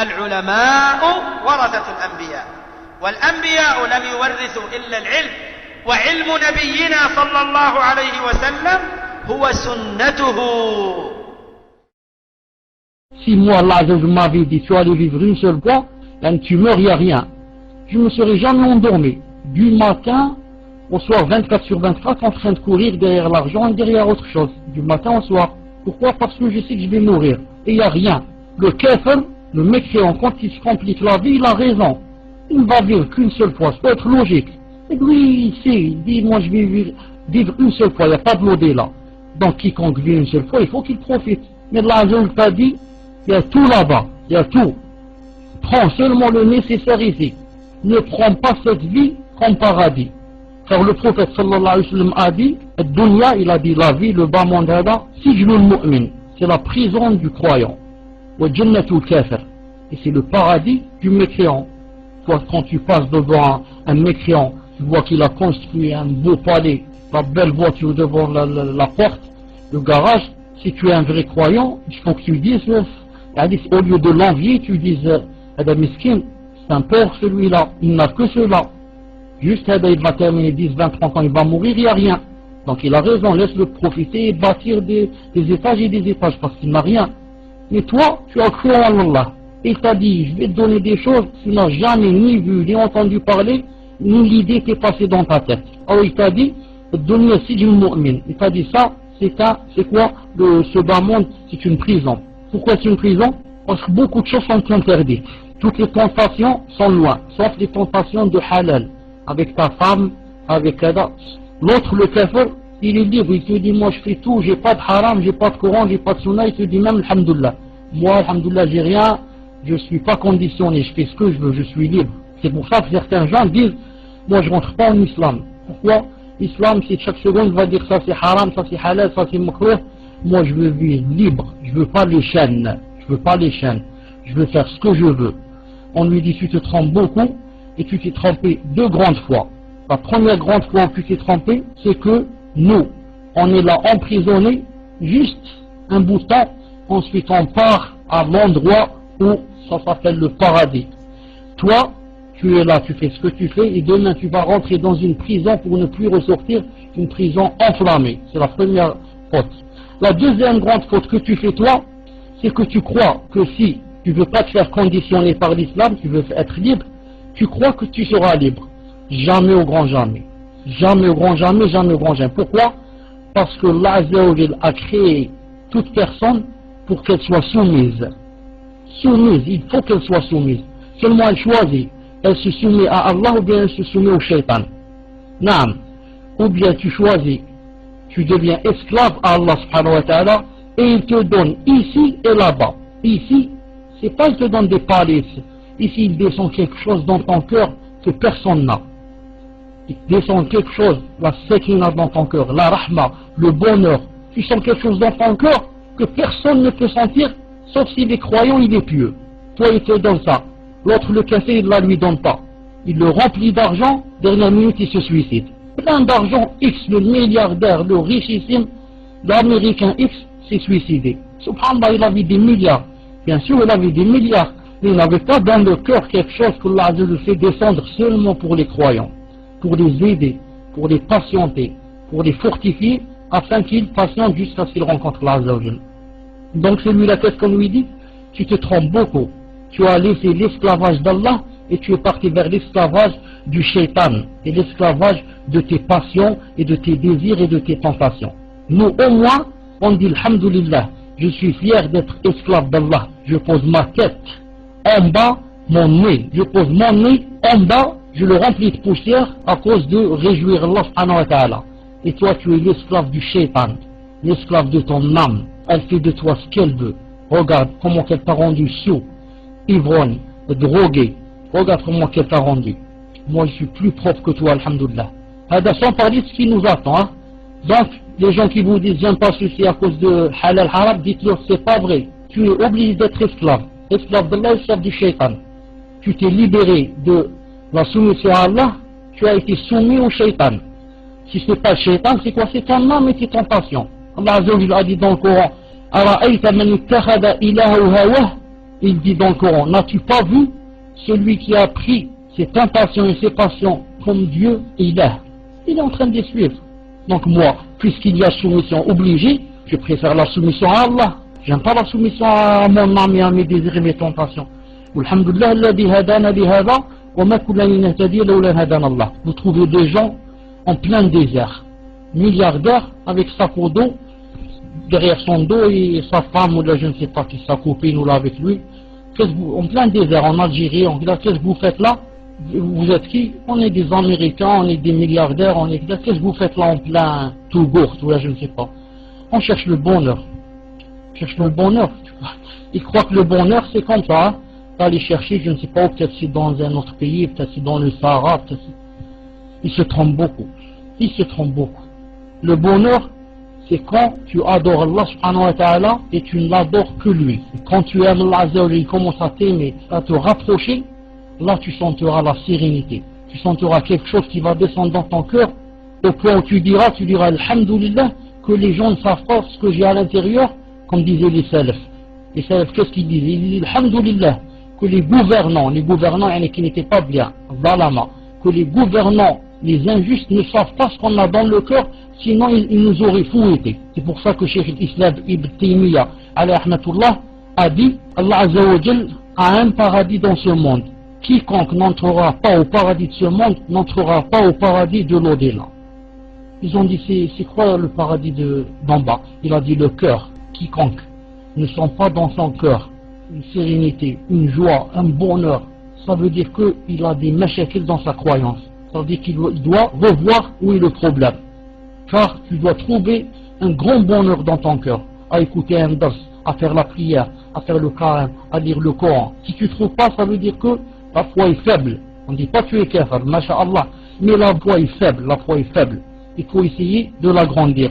العلماء ورثة الأنبياء والأنبياء لم يورثوا إلا العلم وعلم نبينا صلى الله عليه وسلم هو سنته. Si moi Allah m'avait dit tu allais vivre une seule fois, tu meurs, il n'y a rien, je ne me serais jamais endormi du matin au soir 24 sur 24 en train de courir derrière l'argent et derrière autre chose, du matin au soir. Pourquoi? Parce que je sais que je vais mourir et il n'y a rien. Le kafir, le mécréant, quand il se complique la vie, il a raison. Il ne va vivre qu'une seule fois, ça peut être logique. Et lui, il sait, il dit, moi je vais vivre une seule fois, il n'y a pas de l'odé là. Donc quiconque vit une seule fois, il faut qu'il profite. Mais Allah t'a dit, il y a tout là-bas, il y a tout. Prends seulement le nécessaire ici. Ne prends pas cette vie comme paradis. Car le prophète sallallahu alayhi wa sallam a dit, Dunya, il a dit la vie, le bas monde, sijnul mu'min, c'est la prison du croyant. Wa jannatul kafir, et c'est le paradis du mécréant. Toi, quand tu passes devant un mécréant, tu vois qu'il a construit un beau palais, la belle voiture devant la porte, le garage. Si tu es un vrai croyant, il faut que tu dises, au lieu de l'envier, tu dises, Adam Miskin, c'est un pauvre celui-là, il n'a que cela. Juste, il va terminer 10, 20, 30 ans, il va mourir, il n'y a rien. Donc il a raison, laisse-le profiter et bâtir des étages et des étages, parce qu'il n'a rien. Mais toi, tu as cru en Allah. Il t'a dit, je vais te donner des choses, tu n'as jamais ni vu, ni entendu parler, ni l'idée t'est passée dans ta tête. Alors il t'a dit, donner sijnul mu'min. Il t'a dit ça, c'est quoi ce bas monde? C'est une prison. Pourquoi c'est une prison? Parce que beaucoup de choses sont interdites. Toutes les tentations sont loin, sauf les tentations de halal. Avec ta femme, avec Kada. L'autre, le kafir, il est libre, il te dit, moi je fais tout, j'ai pas de haram, j'ai pas de Coran, j'ai pas de sunna, il te dit même, alhamdoulilah. Moi, alhamdoulilah, j'ai rien, je suis pas conditionné, je fais ce que je veux, je suis libre. C'est pour ça que certains gens disent, moi je rentre pas en islam. Pourquoi? L'islam, c'est chaque seconde, va dire ça c'est haram, ça c'est halal, ça c'est makruh. Moi je veux vivre libre, je veux pas les chaînes, je veux faire ce que je veux. On lui dit, tu te trompes beaucoup, et tu t'es trompé 2 grandes fois. La première grande fois où tu t'es trompé, c'est que nous, on est là emprisonnés, juste un bout de temps, ensuite on part à l'endroit où ça s'appelle le paradis. Toi, tu es là, tu fais ce que tu fais, et demain tu vas rentrer dans une prison pour ne plus ressortir, une prison enflammée. C'est la première faute. La deuxième grande faute que tu fais toi, c'est que tu crois que si tu ne veux pas te faire conditionner par l'islam, tu veux être libre, tu crois que tu seras libre. Jamais au grand jamais. Jamais au grand jamais, jamais au grand jamais. Pourquoi? Parce que Allah a créé toute personne pour qu'elle soit soumise. Soumise, il faut qu'elle soit soumise. Seulement elle choisit. Elle se soumet à Allah ou bien elle se soumet au shaitan. Naam. Ou bien tu choisis. Tu deviens esclave à Allah subhanahu wa ta'ala et il te donne ici et là-bas. Ici, c'est pas il te donne des palais. Ici, il descend quelque chose dans ton cœur que personne n'a. Il descend quelque chose, la sakina dans ton cœur, la rahma, le bonheur. Tu sens quelque chose dans ton cœur que personne ne peut sentir, sauf s'il est croyant, il est pieux. Toi, il te donne ça. L'autre, le café, il ne la lui donne pas. Il le remplit d'argent, dernière minute, il se suicide. Plein d'argent, X, le milliardaire, le richissime, l'américain X, s'est suicidé. Subhanallah, il avait des milliards. Bien sûr, il avait des milliards. Mais il n'avait pas dans le cœur quelque chose que Allah fait descendre seulement pour les croyants, pour les aider, pour les patienter, pour les fortifier, afin qu'ils patientent jusqu'à ce qu'ils rencontrent Allah. Donc celui-là, qu'est-ce qu'on lui dit? Tu te trompes beaucoup. Tu as laissé l'esclavage d'Allah et tu es parti vers l'esclavage du shaitan et l'esclavage de tes passions et de tes désirs et de tes tentations. Nous, au moins, on dit alhamdulillah, je suis fier d'être esclave d'Allah. Je pose ma tête en bas, mon nez, je pose mon nez en bas, je le remplis de poussière à cause de réjouir Allah subhanahu wa ta'ala. Et toi tu es l'esclave du shaitan, l'esclave de ton âme, elle fait de toi ce qu'elle veut. Regarde comment elle t'a rendu sourd, ivrogne, drogué, regarde comment elle t'a rendu. Moi je suis plus propre que toi, alhamdoulilah. Sans parler de ce qui nous attend, hein. Donc les gens qui vous disent j'aime pas ceci à cause de halal haram, dites-leur c'est pas vrai, tu es obligé d'être esclave. Esclave d'Allah, esclave du shaitan. Tu t'es libéré de la soumission à Allah, tu as été soumis au shaitan. Si ce n'est pas le shaitan, c'est quoi? C'est ton âme et tes tentations. Allah Azza wa Jalla a dit dans le Coran, Ara'ayta man ittakhadha ilahahu hawah, Il dit dans le Coran, n'as-tu pas vu celui qui a pris ses tentations et ses passions comme Dieu et il est en train de les suivre. Donc moi, puisqu'il y a soumission obligée, je préfère la soumission à Allah. J'aime pas la soumission à mon âme et à mes désirs et mes tentations. Alhamdulillah, alladhi hadana bihada, wa ma kunna linahtadiya lawla hadana Allah. Vous trouvez des gens en plein désert, milliardaires avec sa peau d'eau derrière son dos et sa femme ou là je ne sais pas qui, sa copine ou là avec lui. En plein désert en Algérie, qu'est-ce que vous faites là? Vous êtes qui? On est des Américains, on est des milliardaires, on est qu'est-ce que vous faites là en plein Tougourt ou là je ne sais pas. On cherche le bonheur. On cherche le bonheur. Ils croient que le bonheur c'est comme ça, hein? Aller chercher, je ne sais pas, peut-être c'est dans un autre pays, peut-être c'est dans le Sahara, peut-être. Ils se trompent beaucoup. Ils se trompent beaucoup. Le bonheur, c'est quand tu adores Allah subhanahu wa ta'ala et tu ne l'adores que lui. Et quand tu aimes Allah azza wa jalla, il commence à t'aimer, à te rapprocher, là tu sentiras la sérénité. Tu sentiras quelque chose qui va descendre dans ton cœur, au point où tu diras alhamdulillah, que les gens ne savent pas ce que j'ai à l'intérieur, comme disaient les salafs. Les salafs, qu'est-ce qu'ils disaient? Ils disaient alhamdulillah, que les gouvernants qui n'étaient pas bien, zalama, que les gouvernants, les injustes ne savent pas ce qu'on a dans le cœur, sinon ils nous auraient fouettés. C'est pour ça que Cheikh l'Islam Ibn Taymiyyah, alayhi rahmatullah, a dit, Allah azza wa jal a un paradis dans ce monde. Quiconque n'entrera pas au paradis de ce monde, n'entrera pas au paradis de l'au-delà. Ils ont dit, c'est quoi le paradis d'en bas? Il a dit le cœur. Quiconque ne sent pas dans son cœur une sérénité, une joie, un bonheur, ça veut dire qu'il a des mashakil dans sa croyance. Ça veut dire qu'il doit revoir où est le problème. Car tu dois trouver un grand bonheur dans ton cœur, à écouter un dars, à faire la prière, à faire le Coran, à lire le Coran. Si tu ne trouves pas, ça veut dire que la foi est faible. On ne dit pas tu es kafir, masha'Allah, mais la foi est faible, la foi est faible. Il faut essayer de l'agrandir.